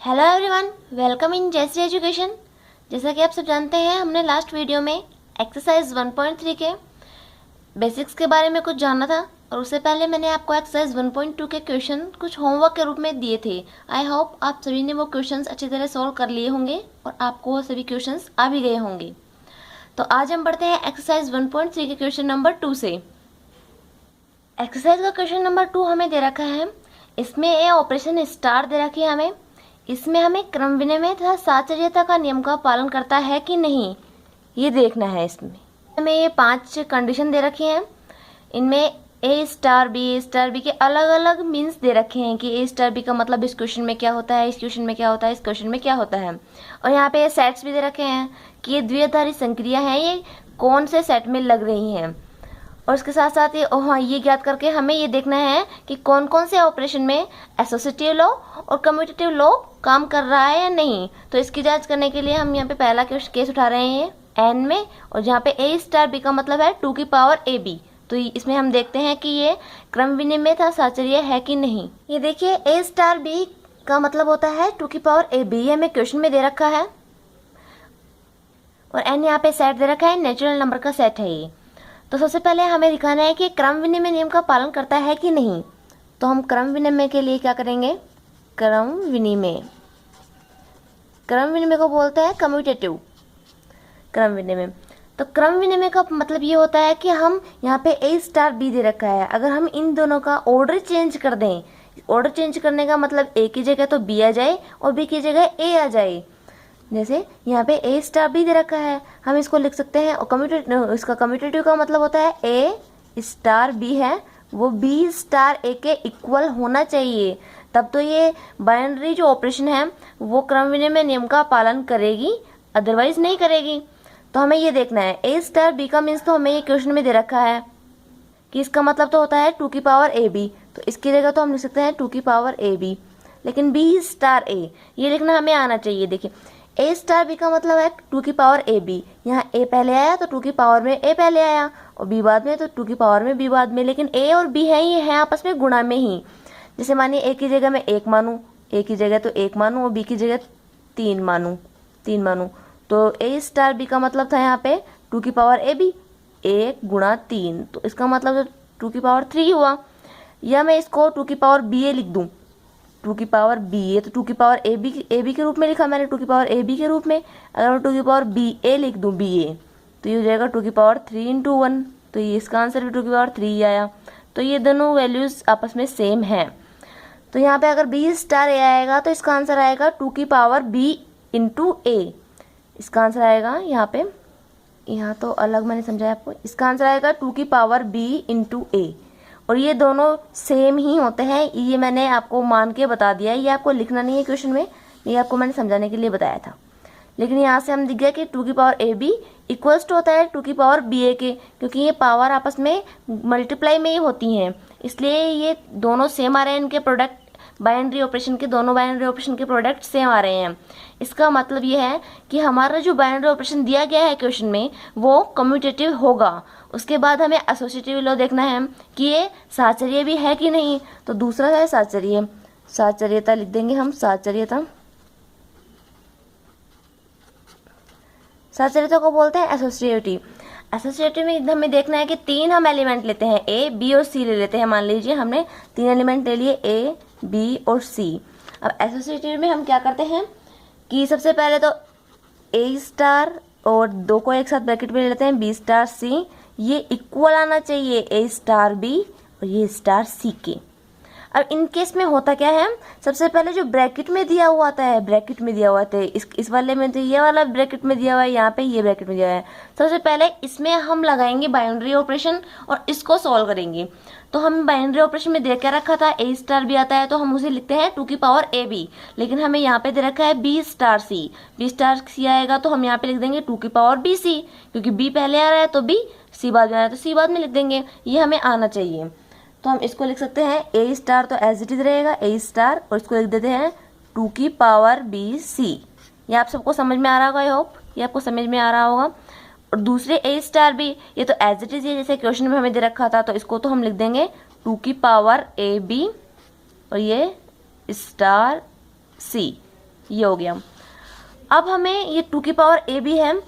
Hello everyone, welcome in Jayshree education. जैसा कि आप सब जानते हैं, हमने लास्ट वीडियो में एक्सरसाइज 1.3 के बेसिक्स के बारे में कुछ जाना था और उससे पहले मैंने आपको एक्सरसाइज 1.2 के क्वेश्चन कुछ होमवर्क के रूप में दिए थे। आई होप आप सभी ने वो क्वेश्चंस अच्छी तरह सॉल्व कर लिए होंगे और आपको वो सभी क्वेश्चंस आ भी गए होंगे। तो आज हम बढ़ते हैं एक्सरसाइज 1.3 के क्वेश्चन नंबर 2 से। एक्सरसाइज का क्वेश्चन नंबर 2 हमें दे रखा है। इसमें ए ऑपरेशन स्टार दे रखी है हमें। इसमें हमें क्रम विनिमय तथा साचर्यता का नियम का पालन करता है कि नहीं, ये देखना है। इसमें हमें ये 5 कंडीशन दे रखी हैं। इनमें ए स्टार बी के अलग अलग मीन्स दे रखे हैं कि ए स्टार बी का मतलब इस क्वेश्चन में क्या होता है, इस क्वेश्चन में क्या होता है, इस क्वेश्चन में क्या होता है। और यहाँ पे ये सेट्स भी दे रखे हैं कि ये द्विआधारी संक्रिया हैं, ये कौन से सेट में लग रही हैं। और इसके साथ साथ ये ज्ञात करके हमें ये देखना है कि कौन कौन से ऑपरेशन में एसोसिएटिव लॉ और कम्यूटेटिव लॉ काम कर रहा है या नहीं। तो इसकी जांच करने के लिए हम यहाँ पे पहला केस उठा रहे हैं एन में, और जहाँ पे ए स्टार बी का मतलब है 2 की पावर ए बी। तो इसमें हम देखते हैं कि ये क्रम विनिमय तथा साचर्य है कि नहीं। ये देखिए, ए स्टार बी का मतलब होता है 2 की पावर ए बी, ये हमें क्वेश्चन में दे रखा है। और एन यहाँ पे सेट दे रखा है, नेचुरल नंबर का सेट है ये। तो सबसे पहले हमें दिखाना है कि क्रम विनिमय नियम का पालन करता है कि नहीं। तो हम क्रम विनिमय के लिए क्या करेंगे, क्रम विनिमय को बोलते हैं कम्यूटेटिव क्रम विनिमय। तो क्रम विनिमय का मतलब ये होता है कि हम यहाँ पे ए स्टार बी दे रखा है, अगर हम इन दोनों का ऑर्डर चेंज कर दें, ऑर्डर चेंज करने का मतलब ए की जगह तो बी आ जाए और बी की जगह ए आ जाए। जैसे यहाँ पे ए स्टार बी दे रखा है, हम इसको लिख सकते हैं। और इसका कम्यूटेटिव का मतलब होता है ए स्टार बी है वो बी स्टार ए के इक्वल होना चाहिए, तब तो ये बाइनरी जो ऑपरेशन है वो क्रम विनिमय नियम का पालन करेगी, अदरवाइज नहीं करेगी। तो हमें ये देखना है ए स्टार बी का मीन्स तो हमें ये क्वेश्चन में दे रखा है कि इसका मतलब तो होता है 2 की पावर ए बी। तो इसकी जगह तो हम लिख सकते हैं 2 की पावर ए बी, लेकिन बी स्टार ए ये लिखना हमें आना चाहिए। देखिए, ए स्टार बी का मतलब है 2 की पावर ए बी, यहाँ ए पहले आया तो 2 की पावर में ए पहले आया, और बी बाद में तो 2 की पावर में बी बाद में। लेकिन ए और बी है ये है आपस में गुणा में ही। जैसे मानिए ए की जगह मैं 1 मानूँ, ए की जगह तो 1 मानूँ और बी की जगह 3 मानूँ, तो ए स्टार बी का मतलब था यहाँ पे 2 की पावर ए बी, 1 गुणा 3, तो इसका मतलब तो 2 की पावर 3 हुआ। या मैं इसको 2 की पावर बी ए लिख दूँ, 2 की पावर बी ए, तो 2 की पावर ए बी के रूप में लिखा मैंने, 2 की पावर ए बी के रूप में। अगर मैं 2 की पावर बी ए लिख दूँ बी ए, तो ये हो जाएगा 2 की पावर 3 × 1, तो ये इसका आंसर भी 2 की पावर 3 आया। तो ये दोनों वैल्यूज आपस में सेम है। तो यहाँ पे अगर बी स्टार ए आएगा तो इसका आंसर आएगा 2 की पावर बी × ए। इसका आंसर आएगा यहाँ तो अलग मैंने समझाया आपको, इसका आंसर आएगा 2 की पावर बी × ए। और ये दोनों सेम ही होते हैं, ये मैंने आपको मान के बता दिया है, ये आपको लिखना नहीं है क्वेश्चन में, ये आपको मैंने समझाने के लिए बताया था। लेकिन यहाँ से हम दिख गया कि 2 की power A B equals to होता है 2 की पावर बी ए के, क्योंकि ये पावर आपस में मल्टीप्लाई में ही होती हैं, इसलिए ये दोनों सेम आ रहे हैं। इनके प्रोडक्ट बाइनरी ऑपरेशन के, दोनों बाइनरी ऑपरेशन के प्रोडक्ट सेम आ रहे हैं। इसका मतलब ये है कि हमारा जो बाइनरी ऑपरेशन दिया गया है क्वेश्चन में वो कम्यूटेटिव होगा। उसके बाद हमें एसोसिएटिव लॉ देखना है कि ये साचर्य भी है कि नहीं। तो दूसरा है साचर्यता लिख देंगे हम, साचर्यता को बोलते हैं एसोसिएटिव। एसोसिएटिव में हमें देखना है कि 3 हम एलिमेंट लेते हैं, ए बी और सी ले लेते हैं। मान लीजिए हमने 3 एलिमेंट ले लिए, ए बी और सी। अब एसोसिएटिव में हम क्या करते हैं कि सबसे पहले तो ए स्टार और 2 को एक साथ ब्रैकेट में ले लेते हैं, बी स्टार सी, ये इक्वल आना चाहिए ए स्टार बी और ये स्टार सी के। अब इन केस में होता क्या है, सबसे पहले जो ब्रैकेट में दिया हुआ आता है, इस वाले में तो ये वाला ब्रैकेट में दिया हुआ है, यहाँ पे ये ब्रैकेट में दिया हुआ है। सबसे पहले इसमें हम लगाएंगे बाइनरी ऑपरेशन और इसको सॉल्व करेंगे। तो हम बाइनरी ऑपरेशन में दे क्या रखा था, ए स्टार बी आता है तो हम उसे लिखते हैं 2 की पावर ए बी, लेकिन हमें यहाँ पे दे रखा है बी स्टार सी आएगा तो हम यहाँ पे लिख देंगे 2 की पावर बी सी, क्योंकि बी पहले आ रहा है तो बी, सी बाद में आ रहा है तो सी बाद में लिख देंगे, ये हमें आना चाहिए। तो हम इसको लिख सकते हैं ए स्टार तो एज इट इज रहेगा ए स्टार, और इसको लिख देते हैं 2 की पावर बी सी। ये आप सबको समझ में आ रहा होगा, आई होप ये आपको समझ में आ रहा होगा। और दूसरे ए स्टार बी ये तो एज इट इज है, जैसे क्वेश्चन में हमें दे रखा था, तो इसको तो हम लिख देंगे 2 की पावर ए बी और ये स्टार सी, ये हो गया। अब हमें ये 2 की पावर ए भी है,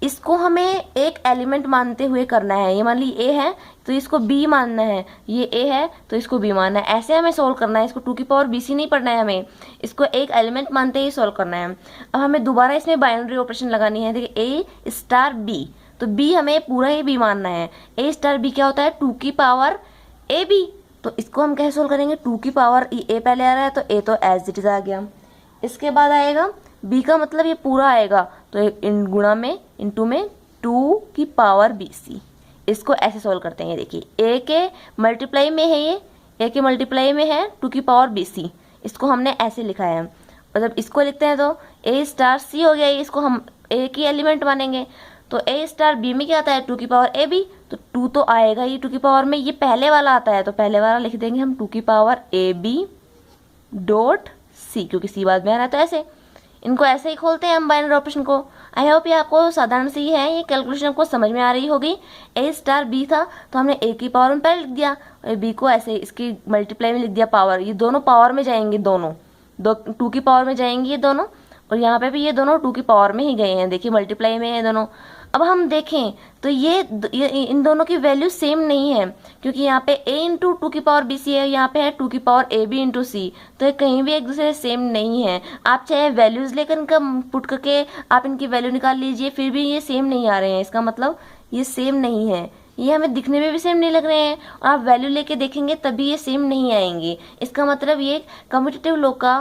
इसको हमें एक एलिमेंट मानते हुए करना है। ये मान ली ए है तो इसको बी मानना है, ये ए है तो इसको बी मानना है, ऐसे हमें सोल्व करना है। इसको 2 की पावर बी सी नहीं पढ़ना है हमें, इसको एक एलिमेंट मानते ही सोल्व करना है। अब हमें दोबारा इसमें बाइनरी ऑपरेशन लगानी है। देखिए ए स्टार बी, तो बी हमें पूरा ही बी मानना है। ए स्टार बी क्या होता है, 2 की पावर ए बी, तो इसको हम कैसे सोल्व करेंगे, 2 की पावर ए पहले आ रहा है तो ए तो एज इट इज आ गया। इसके बाद आएगा बी का मतलब ये पूरा आएगा, तो इन गुणा में इनटू में 2 की पावर बी सी, इसको ऐसे सोल्व करते हैं। देखिए ए के मल्टीप्लाई में है, ये ए के मल्टीप्लाई में है 2 की पावर बी सी, इसको हमने ऐसे लिखा है। और जब इसको लिखते हैं तो ए स्टार सी हो गया, इसको हम ए की एलिमेंट मानेंगे। तो ए स्टार बी में क्या आता है, 2 की पावर ए बी, तो 2 तो आएगा ही 2 की पावर में, ये पहले वाला आता है तो पहले वाला लिख देंगे हम 2 की power A B dot C, क्योंकि सी बाद में आ रहा है तो ऐसे इनको ऐसे ही खोलते हैं हम बाइनरी ऑपरेशन को। आई होप ये आपको साधारण सी है, ये कैलकुलेशन आपको समझ में आ रही होगी। ए स्टार बी था तो हमने ए की पावर में पहले लिख दिया, और बी को ऐसे इसकी मल्टीप्लाई में लिख दिया पावर। ये दोनों पावर में जाएंगे, दोनों 2 की पावर में जाएंगे ये दोनों, और यहाँ पे भी ये दोनों 2 की पावर में ही गए हैं, देखिए मल्टीप्लाई में है दोनों। अब हम देखें तो ये इन दोनों की वैल्यू सेम नहीं है, क्योंकि यहाँ पे a इंटू 2 की पावर बी सी है, यहाँ पे है 2 की पावर ए बी इंटू सी, तो ये कहीं भी एक दूसरे से सेम नहीं है। आप चाहे वैल्यूज लेकर इनका पुट करके आप इनकी वैल्यू निकाल लीजिए, फिर भी ये सेम नहीं आ रहे हैं, इसका मतलब ये सेम नहीं है। ये हमें दिखने में भी सेम नहीं लग रहे हैं, और आप वैल्यू लेके देखेंगे तभी ये सेम नहीं आएंगे। इसका मतलब ये कम्यूटेटिव लॉ का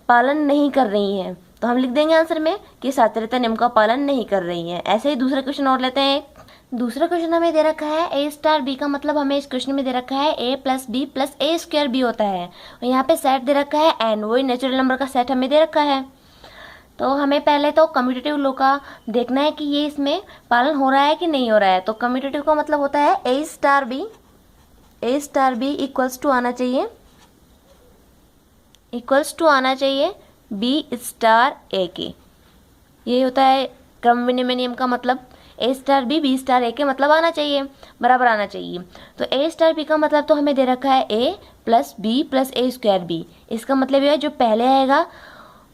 पालन नहीं कर रही है, तो हम लिख देंगे आंसर में कि सातत्यता नियम का पालन नहीं कर रही है। ऐसे ही दूसरा क्वेश्चन और लेते हैं। दूसरा क्वेश्चन हमें दे रखा है ए स्टार बी का मतलब हमें इस क्वेश्चन में दे रखा है A plus B plus A square B होता है, और यहाँ पे सेट दे रखा है एन, वही नेचुरल नंबर का सेट हमें दे रखा है। तो हमें पहले तो कम्यूटेटिव लॉ का देखना है कि ये इसमें पालन हो रहा है कि नहीं हो रहा है। तो कम्यूटेटिव का मतलब होता है ए स्टार बी इक्वल्स टू आना चाहिए, बी स्टार ए के, ये होता है क्रम विनिमय नियम का मतलब। ए स्टार बी स्टार ए के मतलब आना चाहिए, बराबर आना चाहिए। तो ए स्टार बी का मतलब तो हमें दे रखा है A plus B plus A square B, इसका मतलब ये है जो पहले आएगा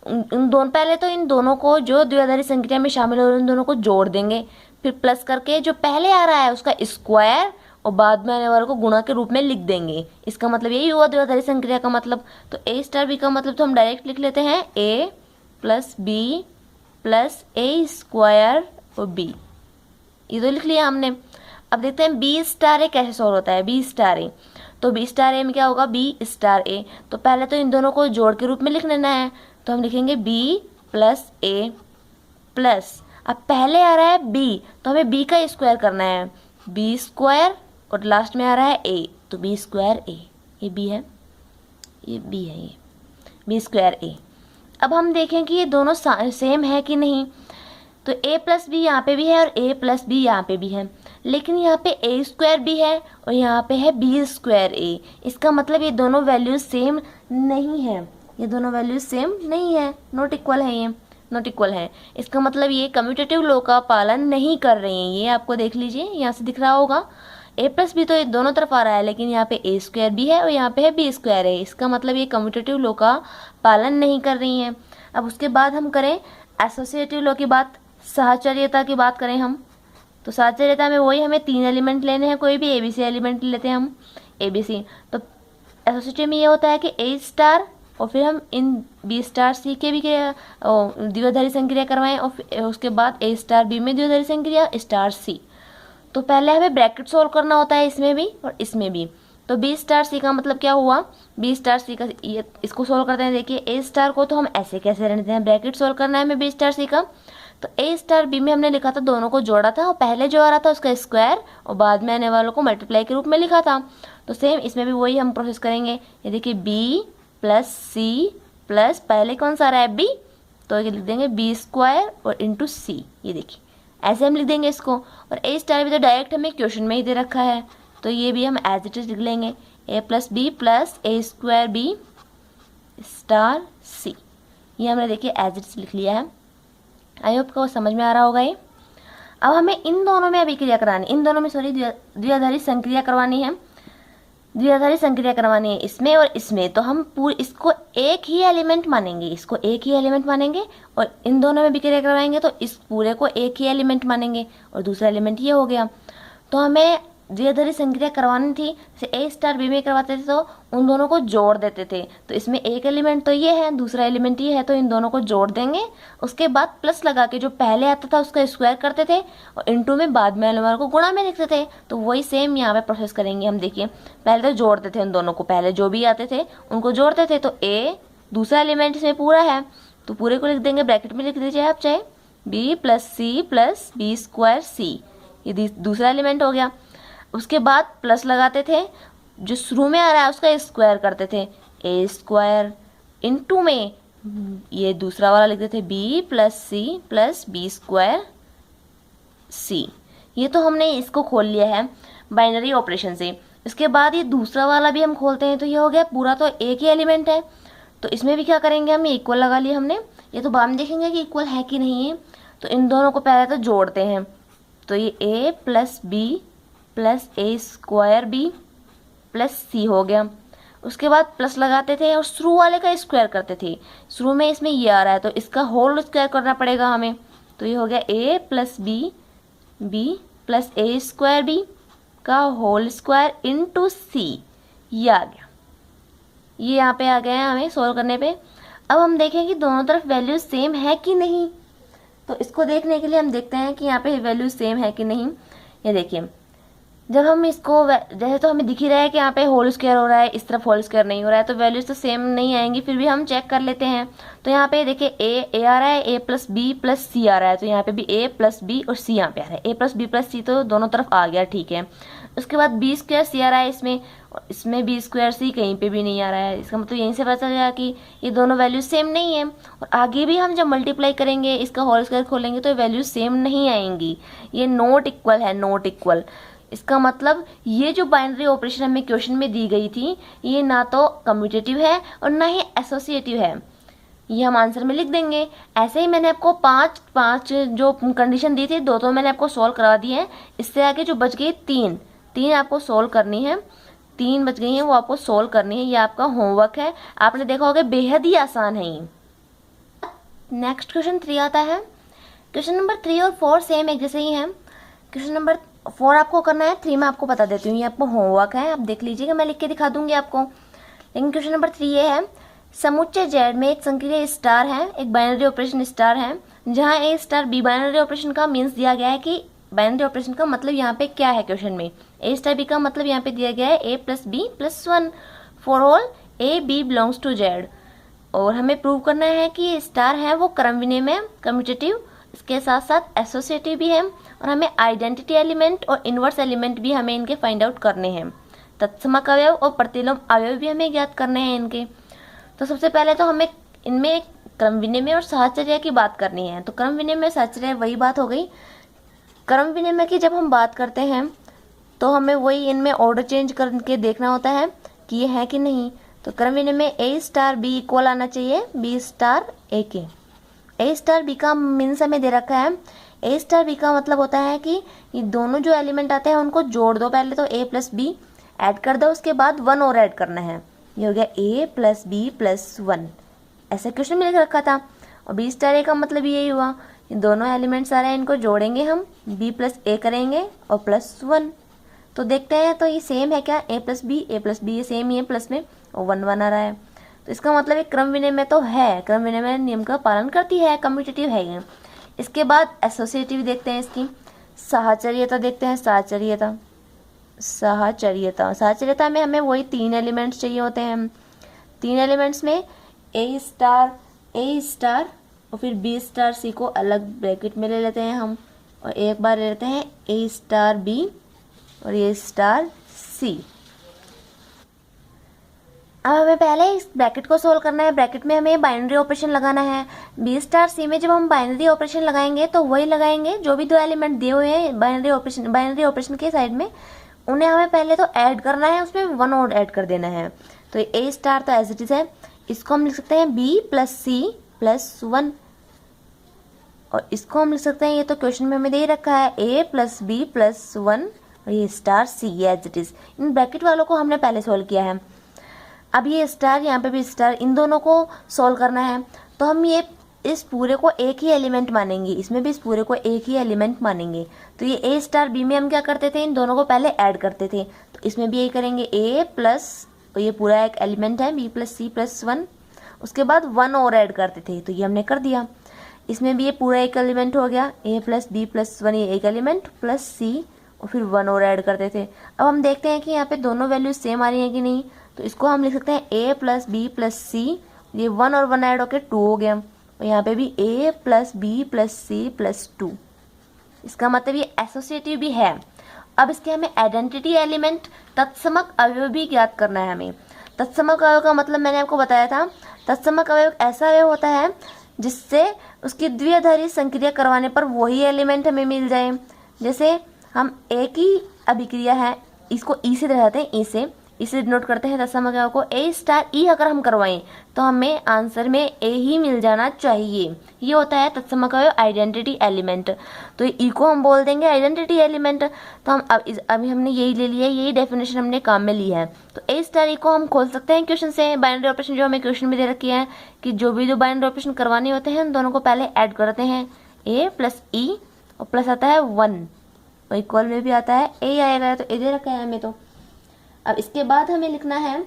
पहले तो इन दोनों को जो द्विआधारी संख्या में शामिल हो रहे हैं उन दोनों को जोड़ देंगे, फिर प्लस करके जो पहले आ रहा है उसका स्क्वायर और बाद में आने वाले को गुणा के रूप में लिख देंगे। इसका मतलब यही हुआ द्विआधारी संक्रिया का मतलब। तो ए स्टार बी का मतलब तो हम डायरेक्ट लिख लेते हैं ए प्लस बी प्लस ए स्क्वायर और बी, ये तो लिख लिया हमने। अब देखते हैं बी स्टार ए कैसे सॉल्व होता है। बी स्टार ए, तो बी स्टार ए में क्या होगा, बी स्टार ए, तो पहले तो इन दोनों को जोड़ के रूप में लिख लेना है, तो हम लिखेंगे बी प्लस ए प्लस, अब पहले आ रहा है बी तो हमें बी का स्क्वायर करना है, बी स्क्वायर, और लास्ट में आ रहा है ए तो बी स्क्वायर ए, ये बी है, ये बी है, ये बी स्क्वायर ए। अब हम देखें कि ये दोनों सेम है कि नहीं। तो a प्लस बी यहाँ पे भी है और a प्लस बी यहाँ पे भी है, लेकिन यहाँ पे a स्क्वायर भी है और यहाँ पे है b स्क्वायर a। इसका मतलब ये दोनों वैल्यूज सेम नहीं है, ये दोनों वैल्यूज सेम नहीं है, नॉट इक्वल है, ये नॉट इक्वल है। इसका मतलब ये कम्यूटेटिव लॉ का पालन नहीं कर रहे हैं। ये आपको देख लीजिए, यहाँ से दिख रहा होगा a प्लस बी तो ये दोनों तरफ आ रहा है, लेकिन यहाँ पे a स्क्वायर भी है और यहाँ पे है b स्क्वायर है। इसका मतलब ये कम्यूटेटिव लॉ का पालन नहीं कर रही हैं। अब उसके बाद हम करें एसोसिएटिव लॉ की बात, साहचर्यता की बात करें हम, तो साहचर्यता में वही हमें 3 एलिमेंट लेने हैं, कोई भी ABC एलिमेंट लेते हैं हम ABC। तो एसोसिएटिव में ये होता है कि A स्टार और फिर हम इन B स्टार C के भी द्विआधारी संक्रिया करवाएं और उसके बाद A स्टार B में द्विआधारी संक्रिया स्टार C। तो पहले हमें ब्रैकेट सोल्व करना होता है इसमें भी और इसमें भी। तो B स्टार C का मतलब क्या हुआ, B स्टार C का ये इसको सोल्व करते हैं। देखिए A स्टार को तो हम ऐसे कैसे रहने देते हैं, ब्रैकेट सोल्व करना है हमें B स्टार C का। तो A स्टार B में हमने लिखा था, दोनों को जोड़ा था और पहले जो आ रहा था उसका स्क्वायर और बाद में आने वालों को मल्टीप्लाई के रूप में लिखा था। तो सेम इसमें भी वही हम प्रोसेस करेंगे। ये देखिए B प्लस C प्लस पहले कौन सा आ रहा है B, तो ये लिख देंगे B स्क्वायर और इंटू C। ये देखिए ऐसे हम लिख देंगे इसको। और A स्टार भी तो डायरेक्ट हमें क्वेश्चन में ही दे रखा है, तो ये भी हम एज इट इज लिख लेंगे A plus B plus A square B star C। ये हमने देखिए एज इट इज लिख लिया है। आई होप को समझ में आ रहा होगा ये। अब हमें इन दोनों में अभिक्रिया करानी, इन दोनों में सॉरी द्विआधारी संक्रिया करवानी है। द्विआधारी संक्रिया करवानी है इसमें और इसमें, तो हम पूरे इसको एक ही एलिमेंट मानेंगे, इसको एक ही एलिमेंट मानेंगे, और इन दोनों में भी क्रिया करवाएंगे तो इस पूरे को एक ही एलिमेंट मानेंगे, और दूसरा एलिमेंट ये हो गया। तो हमें द्विआधारी संक्रिया करवानी थी, जैसे ए स्टार बी में करवाते थे तो उन दोनों को जोड़ देते थे, तो इसमें एक एलिमेंट तो ये है, दूसरा एलिमेंट ये है, तो इन दोनों को जोड़ देंगे। उसके बाद प्लस लगा के जो पहले आता था उसका स्क्वायर करते थे, और इनटू में बाद में वाले को गुणा में लिखते थे। तो वही सेम यहाँ पे प्रोसेस करेंगे हम। देखिए पहले तो जोड़ते थे उन दोनों को, पहले जो भी आते थे उनको जोड़ते थे, तो ए दूसरा एलिमेंट इसमें पूरा है तो पूरे को लिख देंगे, ब्रैकेट में लिख दीजिए आप चाहे, B plus C plus B square C, ये दूसरा एलिमेंट हो गया। उसके बाद प्लस लगाते थे, जो शुरू में आ रहा है उसका स्क्वायर करते थे, ए स्क्वायर, इनटू में ये दूसरा वाला लिखते थे B plus C plus B square C. ये तो हमने इसको खोल लिया है बाइनरी ऑपरेशन से। इसके बाद ये दूसरा वाला भी हम खोलते हैं, तो ये हो गया पूरा तो एक ही एलिमेंट है, तो इसमें भी क्या करेंगे हम, इक्वल लगा लिया हमने। ये तो बाद में देखेंगे कि इक्वल है कि नहीं है। तो इन दोनों को पहले तो जोड़ते हैं, तो ये ए प्लस बी प्लस ए स्क्वायर बी प्लस सी हो गया। उसके बाद प्लस लगाते थे और शुरू वाले का स्क्वायर करते थे, शुरू में इसमें ये आ रहा है तो इसका होल स्क्वायर करना पड़ेगा हमें, तो ये हो गया ए प्लस बी प्लस ए स्क्वायर बी का होल स्क्वायर इनटू सी, ये आ गया। ये यहाँ पे आ गया है हमें सोल्व करने पे। अब हम देखें कि दोनों तरफ वैल्यू सेम है कि नहीं, तो इसको देखने के लिए हम देखते हैं कि यहाँ पे वैल्यू सेम है कि नहीं। ये देखिए जब हम इसको जैसे तो हमें दिख ही रहा है कि यहाँ पे होल स्क्वायर हो रहा है, इस तरफ होल स्क्वायर नहीं हो रहा है, तो वैल्यूज तो सेम नहीं आएंगी, फिर भी हम चेक कर लेते हैं। तो यहाँ पे देखिए ए आ रहा है, ए प्लस बी प्लस सी आ रहा है, तो यहाँ पे भी ए प्लस बी और सी यहाँ पे आ रहा है, ए प्लस बी प्लस सी तो दोनों तरफ आ गया, ठीक है। उसके बाद बी स्क्वायर सी आ रहा है इसमें, और इसमें बी स्क्वायर सी कहीं पे भी नहीं आ रहा है, इसका मतलब यहीं से पता चल गया कि ये दोनों वैल्यू सेम नहीं है। और आगे भी हम जब मल्टीप्लाई करेंगे, इसका होल स्क्वायर खोलेंगे तो वैल्यू सेम नहीं आएंगी, ये नॉट इक्वल है, नॉट इक्वल। इसका मतलब ये जो बाइनरी ऑपरेशन हमें क्वेश्चन में दी गई थी, ये ना तो कम्यूटेटिव है और ना ही एसोसिएटिव है, ये हम आंसर में लिख देंगे। ऐसे ही मैंने आपको पांच जो कंडीशन दी थी, दो तो मैंने आपको सॉल्व करवा दी है, इससे आगे जो बच गई तीन आपको सॉल्व करनी है, 3 बच गई हैं वो आपको सॉल्व करनी है, ये आपका होमवर्क है। आपने देखा होगा बेहद ही आसान है ये। नेक्स्ट क्वेश्चन 3 आता है। क्वेश्चन नंबर 3 और 4 सेम एक जैसे ही हैं। क्वेश्चन नंबर 4 आपको करना है, 3 मैं आपको बता देती हूँ, ये आपको होमवर्क है, आप देख लीजिएगा, मैं लिख के दिखा दूंगी आपको। लेकिन क्वेश्चन नंबर 3 ये है, समुच्चय जेड में एक संक्रिय स्टार है, एक बाइनरी ऑपरेशन स्टार है, जहाँ ए स्टार बी बाइनरी ऑपरेशन का मीन्स दिया गया है कि बाइनरी ऑपरेशन का मतलब यहाँ पे क्या है क्वेश्चन में, ए स्टार बी का मतलब यहाँ पे दिया गया है A plus B plus 1 for all A B belongs to Z. और हमें प्रूव करना है कि स्टार है वो क्रम विनिमय कम्यूटेटिव, इसके साथ साथ एसोसिएटिव भी है, और हमें आइडेंटिटी एलिमेंट और इन्वर्स एलिमेंट भी हमें इनके फाइंड आउट करने हैं। तत्समक अवयव और प्रतिलोम अवयव भी हमें ज्ञात करने हैं इनके। तो सबसे पहले तो हमें इनमें क्रम विनिमय और साहचर्य की बात करनी है। तो क्रम विनिमय साहचर्य वही बात हो गई। क्रम विनिमय की जब हम बात करते हैं तो हमें वही इनमें ऑर्डर चेंज करके देखना होता है कि ये है कि नहीं। तो क्रम विनिमय ए स्टार बी इक्वल आना चाहिए बी स्टार ए के। ए स्टार बी का मीन्स हमें दे रखा है, ए स्टार बी का मतलब होता है कि ये दोनों जो एलिमेंट आते हैं उनको जोड़ दो, पहले तो ए प्लस बी ऐड कर दो, उसके बाद 1 और ऐड करना है, ये हो गया ए प्लस बी प्लस 1, ऐसा क्वेश्चन में लिख रखा था। और बी स्टार ए का मतलब यही हुआ, ये दोनों एलिमेंट्स आ रहे हैं, इनको जोड़ेंगे हम, बी प्लस ए करेंगे और प्लस 1। तो देखते हैं तो ये सेम है क्या, ए प्लस बी ये सेम ही है, प्लस में और 1 1 आ रहा है, तो इसका मतलब एक क्रम विनिमय तो है, क्रम विनिमय नियम का पालन करती है, कम्यूटेटिव है ये। इसके बाद एसोसिएटिव देखते हैं, इसकी साहचर्यता देखते हैं। साहचर्यता में हमें वही 3 एलिमेंट्स चाहिए होते हैं। 3 एलिमेंट्स में ए स्टार और फिर बी स्टार सी को अलग ब्रैकेट में ले लेते हैं हम, और एक बार ले लेते हैं ए स्टार बी और ए स्टार सी। अब हमें पहले इस ब्रैकेट को सोल्व करना है, ब्रैकेट में हमें बाइनरी ऑपरेशन लगाना है। बी स्टार सी में जब हम बाइनरी ऑपरेशन लगाएंगे तो वही लगाएंगे जो भी 2 एलिमेंट दिए हुए हैं बाइनरी ऑपरेशन के साइड में, उन्हें हमें पहले तो ऐड करना है, उसमें 1 और ऐड कर देना है। तो ए स्टार तो एज इट इज है, इसको हम लिख सकते हैं बी प्लस सी प्लस 1, और इसको हम लिख सकते हैं, ये तो क्वेश्चन में हमें दे रखा है, ए प्लस बी प्लस 1, और ये स्टार सी, ये एज इट इज़। इन ब्रैकेट वालों को हमने पहले सोल्व किया है। अब ये स्टार, यहाँ पे भी स्टार, इन दोनों को सोल्व करना है। तो हम ये इस पूरे को एक ही एलिमेंट मानेंगे, इसमें भी इस पूरे को एक ही एलिमेंट मानेंगे। तो ये ए स्टार बी में हम क्या करते थे, इन दोनों को पहले ऐड करते थे। तो इसमें भी यही करेंगे, ए प्लस, तो ये पूरा एक एलिमेंट है बी प्लस सी प्लस 1, उसके बाद 1 और ऐड करते थे, तो ये हमने कर दिया। इसमें भी ये पूरा एक एलिमेंट हो गया, ए प्लस बी प्लस 1, ये एक एलिमेंट प्लस सी, और फिर 1 और ऐड करते थे। अब हम देखते हैं कि यहाँ पे दोनों वैल्यूज सेम आ रही हैं कि नहीं। तो इसको हम लिख सकते हैं ए प्लस बी प्लस सी, ये 1 और 1 ऐड होकर 2 हो गया। और यहाँ पे भी A plus B plus C plus 2, इसका मतलब ये एसोसिएटिव भी है। अब इसके हमें आइडेंटिटी एलिमेंट तत्समक अवयव भी ज्ञात करना है हमें। तत्समक अवयव का मतलब मैंने आपको बताया था, तत्समक अवयव ऐसा अवयव होता है जिससे उसकी द्विआधारी संक्रिया करवाने पर वही एलिमेंट हमें मिल जाए। जैसे हम ए की अभिक्रिया है, इसको ई से दर्शाते हैं, ई से, इसे डिनोट करते हैं तत्समक अवयव को। ए स्टार ई अगर हम करवाएं तो हमें आंसर में ए ही मिल जाना चाहिए। ये होता है तत्समक अवयव आइडेंटिटी एलिमेंट। तो ई को हम बोल देंगे आइडेंटिटी एलिमेंट। तो हम अभी हमने यही ले लिया है, यही डेफिनेशन हमने काम में ली है। तो ए स्टार ई को हम खोल सकते हैं क्वेश्चन से। बाइनरी ऑपरेशन जो हमें क्वेश्चन में दे रखी है कि जो भी दो बाइनरी ऑपरेशन करवाने होते हैं उन दोनों को पहले ऐड करते हैं, ए प्लस ई और प्लस आता है 1, और इक्वल में भी आता है ए आएगा, तो ए दे रखा है हमें। तो अब इसके बाद हमें लिखना है,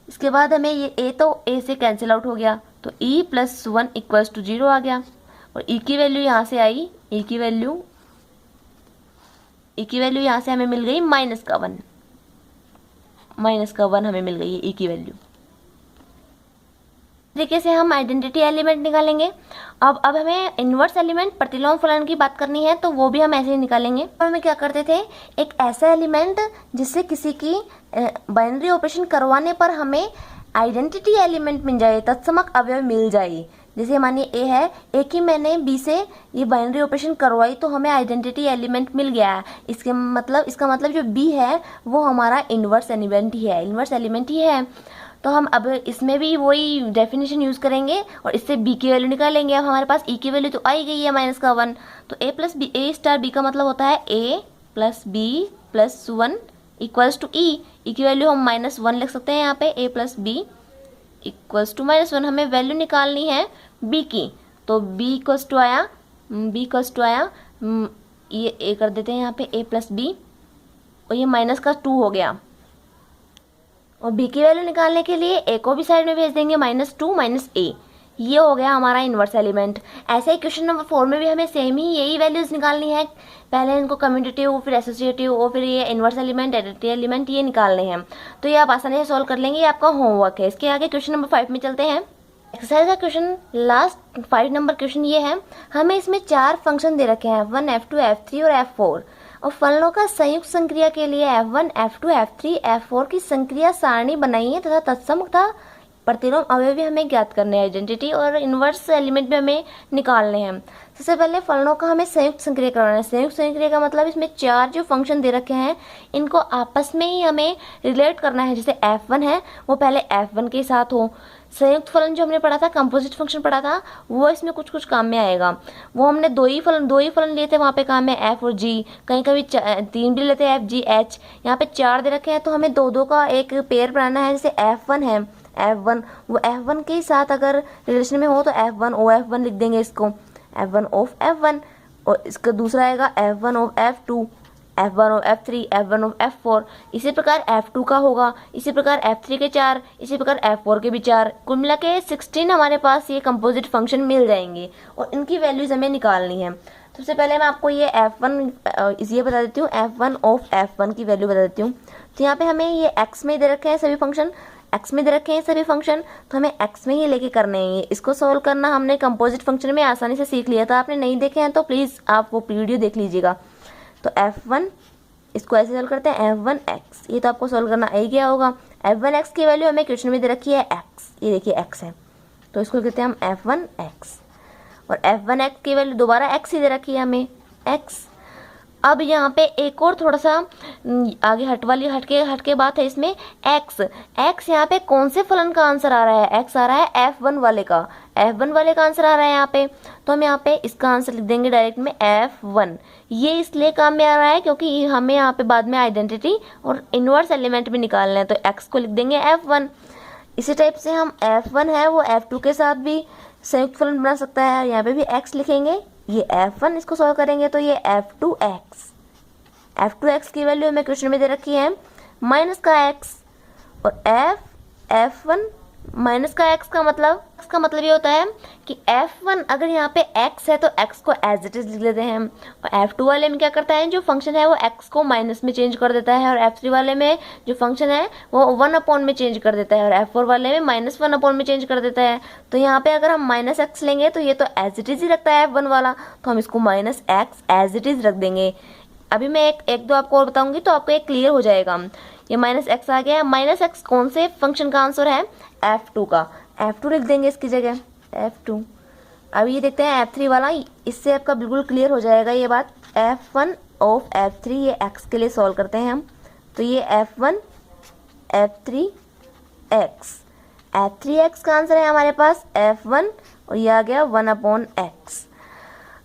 इसके बाद हमें ये ए तो ए से कैंसिल आउट हो गया, तो ई प्लस 1 इक्वल्स टू 0 आ गया। और ई की वैल्यू यहाँ से आई, ई की वैल्यू यहाँ से हमें मिल गई -1, -1 हमें मिल गई है ई की वैल्यू। तरीके से हम आइडेंटिटी एलिमेंट निकालेंगे। अब हमें इन्वर्स एलिमेंट प्रतिलोम फलन की बात करनी है, तो वो भी हम ऐसे ही निकालेंगे। तो हमें क्या करते थे, एक ऐसा एलिमेंट जिससे किसी की बाइनरी ऑपरेशन करवाने पर हमें आइडेंटिटी एलिमेंट मिल जाए, तत्समक अवयव मिल जाए। जैसे मानिए ए है, ए की मैंने बी से ये बाइनरी ऑपरेशन करवाई तो हमें आइडेंटिटी एलिमेंट मिल गया। इसका मतलब जो बी है वो हमारा इन्वर्स एलिमेंट ही है, इन्वर्स एलिमेंट ही है। तो हम अब इसमें भी वही डेफिनेशन यूज़ करेंगे और इससे b की वैल्यू निकालेंगे। अब हमारे पास e की वैल्यू तो आई गई है -1, तो a plus B, A star b का मतलब होता है a plus B plus 1 equals to e। e की वैल्यू हम -1 लिख सकते हैं यहाँ पे, a plus B equals to -1। हमें वैल्यू निकालनी है b की, तो b इक्वल्स टू आया ये a कर देते हैं यहाँ पे a प्लस बी, और ये -2 हो गया। और b की वैल्यू निकालने के लिए a को भी साइड में भेज देंगे, -2 -a। ये हो गया हमारा इन्वर्स एलिमेंट। ऐसे ही क्वेश्चन नंबर 4 में भी हमें सेम ही यही वैल्यूज निकालनी है। पहले इनको कम्यूटेटिव, फिर एसोसिएटिव, और फिर ये इन्वर्स एलिमेंट, आइडेंटिटी एलिमेंट, ये निकालने हैं। तो ये आप आसानी से सॉल्व कर लेंगे, ये आपका होमवर्क है। इसके आगे क्वेश्चन नंबर 5 में चलते हैं। एक्सरसाइज का क्वेश्चन, लास्ट 5 नंबर क्वेश्चन ये है। हमें इसमें 4 फंक्शन दे रखे हैं, F1, F2, F3 और F4, और फलनों का संयुक्त संक्रिया के लिए F1, F2, F3, F4 की संक्रिया सारणी बनाई है तथा तत्सम तथा प्रतिलोम अवयव भी हमें ज्ञात करने हैं, आइडेंटिटी और इन्वर्स एलिमेंट भी हमें निकालने हैं। सबसे पहले फलनों का हमें संयुक्त संक्रिया करवाना है। संयुक्त संक्रिया का मतलब इसमें 4 जो फंक्शन दे रखे हैं इनको आपस में ही हमें रिलेट करना है। जैसे F1 है वो पहले F1 के साथ हो। संयुक्त फलन जो हमने पढ़ा था, कंपोजिट फंक्शन पढ़ा था, वो इसमें कुछ काम में आएगा। वो हमने दो ही फलन लिए थे, वहाँ पे काम में F और G, कहीं कभी 3 भी लेते हैं F, G, H। यहाँ पे 4 दे रखे हैं तो हमें दो का एक पेयर बनाना है। जैसे F1 है, F1 वो F1 के साथ अगर रिलेशन में हो तो F1 O F1 लिख देंगे इसको, F1 ऑफ F1। और इसका दूसरा आएगा F1 of F2, F1 of F3, F1 of F4। इसी प्रकार F2 का होगा, इसी प्रकार F3 के 4, इसी प्रकार F4 के भी 4। कुल मिला के 16 हमारे पास ये कंपोजिट फंक्शन मिल जाएंगे और इनकी वैल्यूज हमें निकालनी है। सबसे पहले मैं आपको ये F1 ये बता देती हूँ, F1 ऑफ F1 की वैल्यू बता देती हूँ। तो यहाँ पे हमें ये x में दे रखे हैं सभी फंक्शन, x में दे रखे हैं सभी फंक्शन, तो हमें x में ही लेके करने हैं। इसको सोल्व करना हमने कंपोजिट फंक्शन में आसानी से सीख लिया था। आपने नहीं देखे हैं तो प्लीज़ आप वो वीडियो देख लीजिएगा। तो F1 इसको ऐसे सोल्व करते हैं, F1x, ये तो आपको सोल्व करना आ ही गया होगा। F1x की वैल्यू हमें क्वेश्चन में दे रखी है x, ये देखिए x है, तो इसको कहते हैं हम F1x। और F1x की वैल्यू दोबारा x ही दे रखी है हमें, x। अब यहाँ पे एक और थोड़ा सा आगे हटके बात है इसमें, x यहाँ पे कौन से फलन का आंसर आ रहा है, x आ रहा है F1 वाले का। F1 वाले का आंसर आ रहा है यहाँ पे, तो हम यहाँ पे इसका आंसर लिख देंगे डायरेक्ट में F1। ये इसलिए काम में आ रहा है क्योंकि हमें यहाँ पे बाद में आइडेंटिटी और इनवर्स एलिमेंट भी निकालना है, तो x को लिख देंगे F1। इसी टाइप से हम F1 है वो F2 के साथ भी संयुक्त फलन बना सकता है, यहाँ पे भी x लिखेंगे, ये F1 इसको सॉल्व करेंगे तो ये F2x की वैल्यू हमें क्वेश्चन में दे रखी है माइनस का x, और F1 माइनस का x का मतलब ये होता है कि F1 अगर यहाँ पे x है तो x को एज इट इज लिख लेते हैं, और F2 वाले में क्या करता है, जो फंक्शन है वो x को माइनस में चेंज कर देता है, और F3 वाले में जो फंक्शन है वो 1 में चेंज कर देता है, और F4 वाले में -1 में चेंज कर देता है। तो यहाँ पे अगर हम माइनस x लेंगे तो ये तो एज इट इज ही रखता है F1 वाला, तो हम इसको minus x as it is रख देंगे। अभी मैं एक दो आपको और बताऊंगी तो आपको एक क्लियर हो जाएगा। ये माइनस एक्स आ गया, माइनस एक्स कौन से फंक्शन का आंसर है, F2 का, F2 लिख देंगे इसकी जगह F2। अब ये देखते हैं F3 वाला, इससे आपका बिल्कुल क्लियर हो जाएगा ये बात। F1 ऑफ F3 ये x के लिए सॉल्व करते हैं हम, तो ये F1 F3x का आंसर है हमारे पास F1, और ये आ गया 1/x।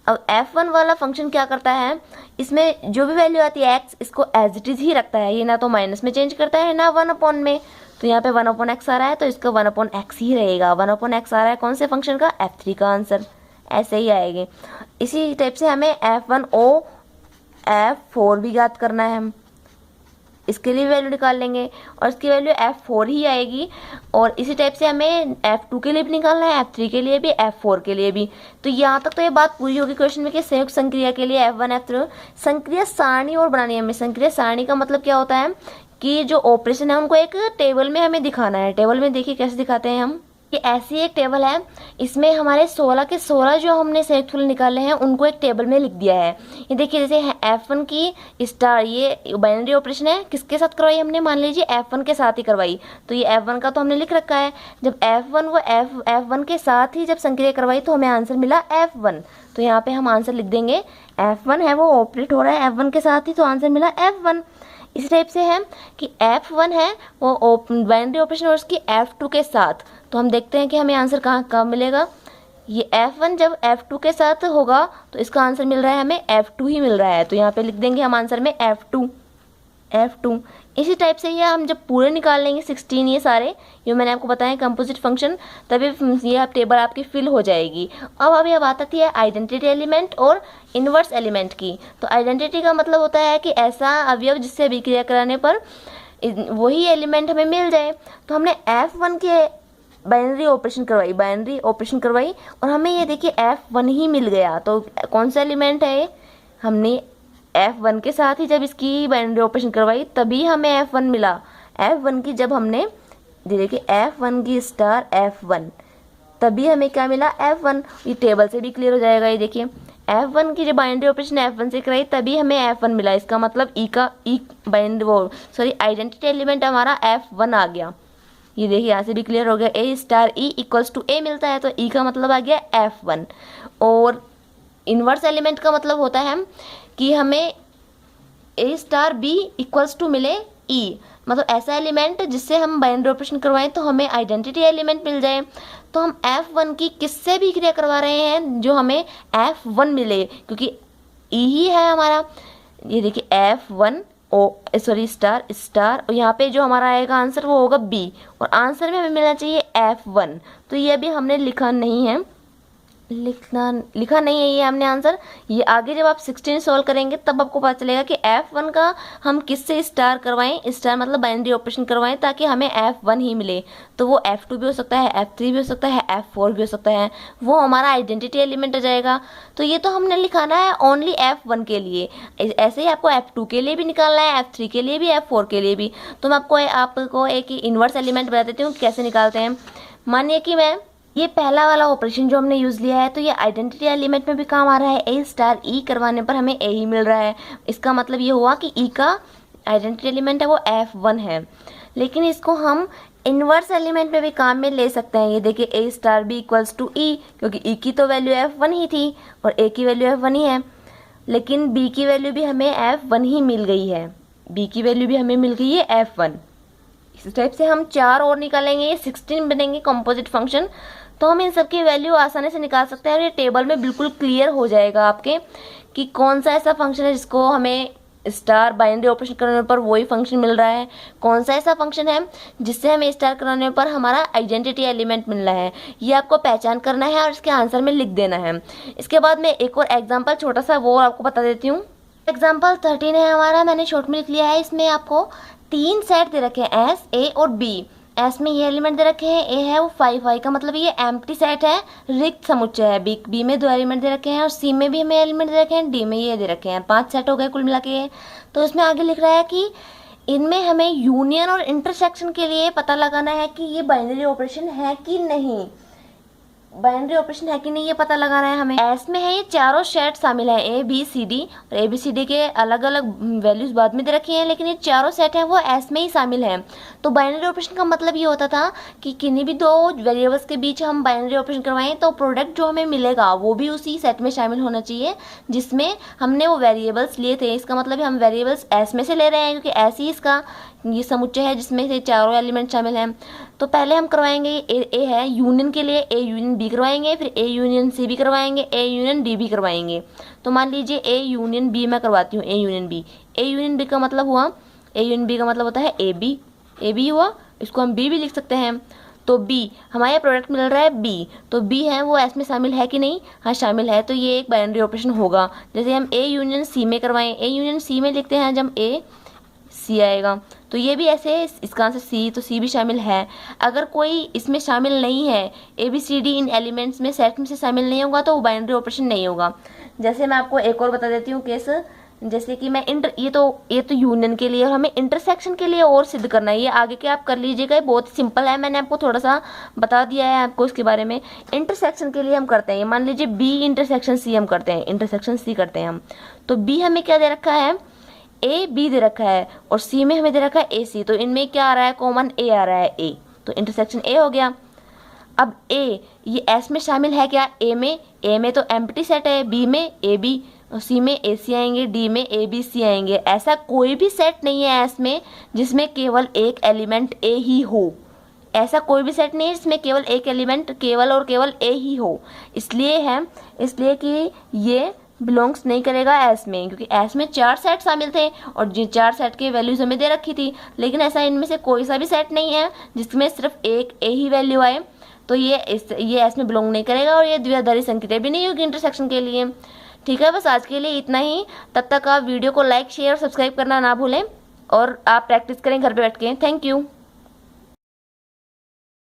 अब F1 वाला फंक्शन क्या करता है, इसमें जो भी वैल्यू आती है x इसको एज इट इज ही रखता है, ये ना तो माइनस में चेंज करता है ना 1 में, तो यहाँ पे 1/x आ रहा है तो इसका 1/x ही रहेगा। 1/x आ रहा है कौन से फंक्शन का, F3 का आंसर, ऐसे ही आएगी। इसी टाइप से हमें F1 ओ F4 भी याद करना है, हम इसके लिए वैल्यू निकाल लेंगे और इसकी वैल्यू F4 ही आएगी, और इसी टाइप से हमें F2 के लिए भी निकालना है, F3 के लिए भी, F4 के लिए भी। तो यहाँ तक तो ये बात पूरी होगी क्वेश्चन में कि संयुक्त संक्रिया के लिए F1 F3 संक्रिया सारणी और बनानी है हमें। संक्रिया सारणी का मतलब क्या होता है कि जो ऑपरेशन है उनको एक टेबल में हमें दिखाना है। टेबल में देखिए कैसे दिखाते हैं हम, ये ऐसी एक टेबल है, इसमें हमारे 16 के 16 जो हमने संयुक्त फलन निकाले हैं उनको एक टेबल में लिख दिया है। ये देखिए जैसे F1 की स्टार, ये बाइनरी ऑपरेशन है, किसके साथ करवाई हमने, मान लीजिए F1 के साथ ही करवाई, तो ये F1 का तो हमने लिख रखा है। जब F1 वो F1 के साथ ही जब संक्रिया करवाई तो हमें आंसर मिला F1, तो यहाँ पे हम आंसर लिख देंगे F1 है वो ऑपरेट हो रहा है F1 के साथ ही, तो आंसर मिला F1। इस टाइप से है कि F1 है वो बाइनरी ऑपरेशन और उसकी F2 के साथ, तो हम देखते हैं कि हमें आंसर कहाँ मिलेगा। ये F1 जब F2 के साथ होगा तो इसका आंसर मिल रहा है हमें F2 ही मिल रहा है, तो यहाँ पे लिख देंगे हम आंसर में F2। इसी टाइप से ये हम जब पूरे निकाल लेंगे 16 ये सारे, ये मैंने आपको बताया कंपोजिट फंक्शन, तभी ये आप टेबल आपकी फिल हो जाएगी। अब अभी बात आती है आइडेंटिटी एलिमेंट और इनवर्स एलिमेंट की। तो आइडेंटिटी का मतलब होता है कि ऐसा अवयव जिससे अभिक्रिया कराने पर वही एलिमेंट हमें मिल जाए। तो हमने F1 के बाइनरी ऑपरेशन करवाई और हमें ये देखिए F1 ही मिल गया, तो कौन सा एलिमेंट है ये, हमने F1 के साथ ही जब इसकी बाइनरी ऑपरेशन करवाई तभी हमें F1 मिला। F1 की जब हमने देखिए F1 की स्टार F1, तभी हमें क्या मिला F1। ये टेबल से भी क्लियर हो जाएगा। ये देखिए F1 की जब बाइनरी ऑपरेशन F1 से कराई तभी हमें F1 मिला, इसका मतलब आइडेंटिटी एलिमेंट हमारा F1 आ गया। ये देखिए यहाँ से भी क्लियर हो गया, A star E equals to A मिलता है, तो E का मतलब आ गया F1। और इनवर्स एलिमेंट का मतलब होता है कि हमें A star B equals to मिले E, मतलब ऐसा एलिमेंट जिससे हम बाइनरी ऑपरेशन करवाएं तो हमें आइडेंटिटी एलिमेंट मिल जाए। तो हम F1 की किससे भी क्रिया करवा रहे हैं जो हमें F1 मिले, क्योंकि E ही है हमारा। ये देखिए F1 स्टार, और यहाँ पे जो हमारा आएगा आंसर वो होगा B, और आंसर में हमें मिलना चाहिए F1। तो ये अभी हमने लिखा नहीं है ये हमने आंसर। ये आगे जब आप 16 सॉल्व करेंगे तब आपको पता चलेगा कि F1 का हम किससे स्टार करवाएं, स्टार मतलब बाइनरी ऑपरेशन करवाएं ताकि हमें F1 ही मिले। तो वो F2 भी हो सकता है, F3 भी हो सकता है, F4 भी हो सकता है, वो हमारा आइडेंटिटी एलिमेंट आ जाएगा। तो ये तो हमने लिखाना है ओनली F1 के लिए, ऐसे ही आपको F2 के लिए भी निकालना है, F3 के लिए भी, F4 के लिए भी। तो मैं आपको एक इनवर्स एलिमेंट बता देती हूँ कैसे निकालते हैं। मानिए कि मैं ये पहला वाला ऑपरेशन जो हमने यूज़ लिया है तो ये आइडेंटिटी एलिमेंट में भी काम आ रहा है। A स्टार E करवाने पर हमें A ही मिल रहा है, इसका मतलब ये हुआ कि E का आइडेंटिटी एलिमेंट है वो F1 है। लेकिन इसको हम इनवर्स एलिमेंट में भी काम में ले सकते हैं। ये देखिए A star B equals to E, क्योंकि E की तो वैल्यू F1 ही थी और A की वैल्यू F1 ही है, लेकिन B की वैल्यू भी हमें F1 ही मिल गई है, B की वैल्यू भी हमें मिल गई है F1। इस टाइप से हम 4 और निकालेंगे, ये 16 बनेंगे कंपोजिट फंक्शन। तो हम इन सब की वैल्यू आसानी से निकाल सकते हैं और ये टेबल में बिल्कुल क्लियर हो जाएगा आपके कि कौन सा ऐसा फंक्शन है जिसको हमें स्टार बाइनरी ऑपरेशन करने पर वही फंक्शन मिल रहा है, कौन सा ऐसा फंक्शन है जिससे हमें स्टार कराने पर हमारा आइडेंटिटी एलिमेंट मिल रहा है। ये आपको पहचान करना है और इसके आंसर में लिख देना है। इसके बाद मैं एक और एग्जाम्पल छोटा सा वो आपको बता देती हूँ। एग्जाम्पल 13 है हमारा, मैंने शॉर्ट में लिख लिया है। इसमें आपको 3 सेट दे रखे हैं, एस, ए और बी। एस में ये एलिमेंट दे रखे हैं, ए है वो 5 5 का मतलब ये एम्प्टी सेट है, रिक्त समुच्चय है। बी में 2 एलिमेंट दे रखे हैं और सी में भी हमें एलिमेंट दे रखे हैं, डी में ये दे रखे हैं। 5 सेट हो गए कुल मिला के। तो इसमें आगे लिख रहा है कि इनमें हमें यूनियन और इंटरसेक्शन के लिए पता लगाना है कि ये बाइनरी ऑपरेशन है कि नहीं, बाइनरी ऑपरेशन है कि नहीं ये पता लगाना है हमें। एस में है ये चारों सेट शामिल है, ए बी सी डी, और ए बी सी डी के अलग अलग वैल्यूज बाद में दे रखी हैं, लेकिन ये चारों सेट हैं वो एस में ही शामिल हैं। तो बाइनरी ऑपरेशन का मतलब ये होता था कि किन्हीं भी 2 वेरिएबल्स के बीच हम बाइनरी ऑपरेशन करवाएं तो प्रोडक्ट जो हमें मिलेगा वो भी उसी सेट में शामिल होना चाहिए जिसमें हमने वो वेरिएबल्स लिए थे। इसका मतलब हम वेरिएबल्स एस में से ले रहे हैं क्योंकि एस ही इसका ये समुच्चय है जिसमें से चारों एलिमेंट शामिल हैं। तो पहले हम करवाएंगे ए है यूनियन के लिए, ए यूनियन बी करवाएंगे, फिर ए यूनियन सी भी करवाएंगे, ए यूनियन डी भी करवाएंगे। तो मान लीजिए ए यूनियन बी मैं करवाती हूँ, A union B. A union B का मतलब हुआ, ए यूनियन बी का मतलब होता है ए बी हुआ, इसको हम बी भी लिख सकते हैं। तो बी हमारे प्रोडक्ट मिल रहा है बी, तो बी है वो एस में शामिल है कि नहीं, हाँ शामिल है, तो ये एक बाइनरी ऑपरेशन होगा। जैसे हम ए यूनियन सी में करवाएं, ए यूनियन सी में लिखते हैं जब ए सी आएगा, तो ये भी ऐसे है, इसका आंसर सी, तो सी भी शामिल है। अगर कोई इसमें शामिल नहीं है, ए बी सी डी इन एलिमेंट्स में सेट में से शामिल नहीं होगा तो वो बाइनरी ऑपरेशन नहीं होगा। जैसे मैं आपको एक और बता देती हूँ केस, जैसे कि मैं ये तो यूनियन के लिए, और हमें इंटरसेक्शन के लिए और सिद्ध करना है। ये आगे के आप कर लीजिएगा, ये बहुत सिंपल है, मैंने आपको थोड़ा सा बता दिया है आपको इसके बारे में। इंटरसेक्शन के लिए हम करते हैं, मान लीजिए बी इंटरसेक्शन सी हम करते हैं, इंटरसेक्शन सी करते हैं हम। तो बी हमें क्या दे रखा है, ए बी दे रखा है, और सी में हमें दे रखा है ए सी। तो इनमें क्या आ रहा है, कॉमन ए आ रहा है, ए, तो इंटरसेक्शन ए हो गया। अब ए ये एस में शामिल है क्या, ए में तो एम्प्टी सेट है, बी में ए बी, सी में ए सी आएंगे, डी में ए बी सी आएंगे। ऐसा कोई भी सेट नहीं है एस में जिसमें केवल एक एलिमेंट ए ही हो, ऐसा कोई भी सेट नहीं है जिसमें केवल एक एलिमेंट केवल और केवल ए ही हो। इसलिए कि ये बिलोंग्स नहीं करेगा एस में, क्योंकि एस में 4 सेट शामिल थे और जिन 4 सेट की वैल्यूज हमें दे रखी थी, लेकिन ऐसा इनमें से कोई सा भी सेट नहीं है जिसमें सिर्फ एक ए ही वैल्यू आए, तो ये एस में बिलोंग नहीं करेगा और ये द्विआधारी संकेत भी नहीं होगी इंटरसेक्शन के लिए। ठीक है, बस आज के लिए इतना ही। तब तक आप वीडियो को लाइक शेयर और सब्सक्राइब करना ना भूलें और आप प्रैक्टिस करें घर पे बैठ के। Thank you.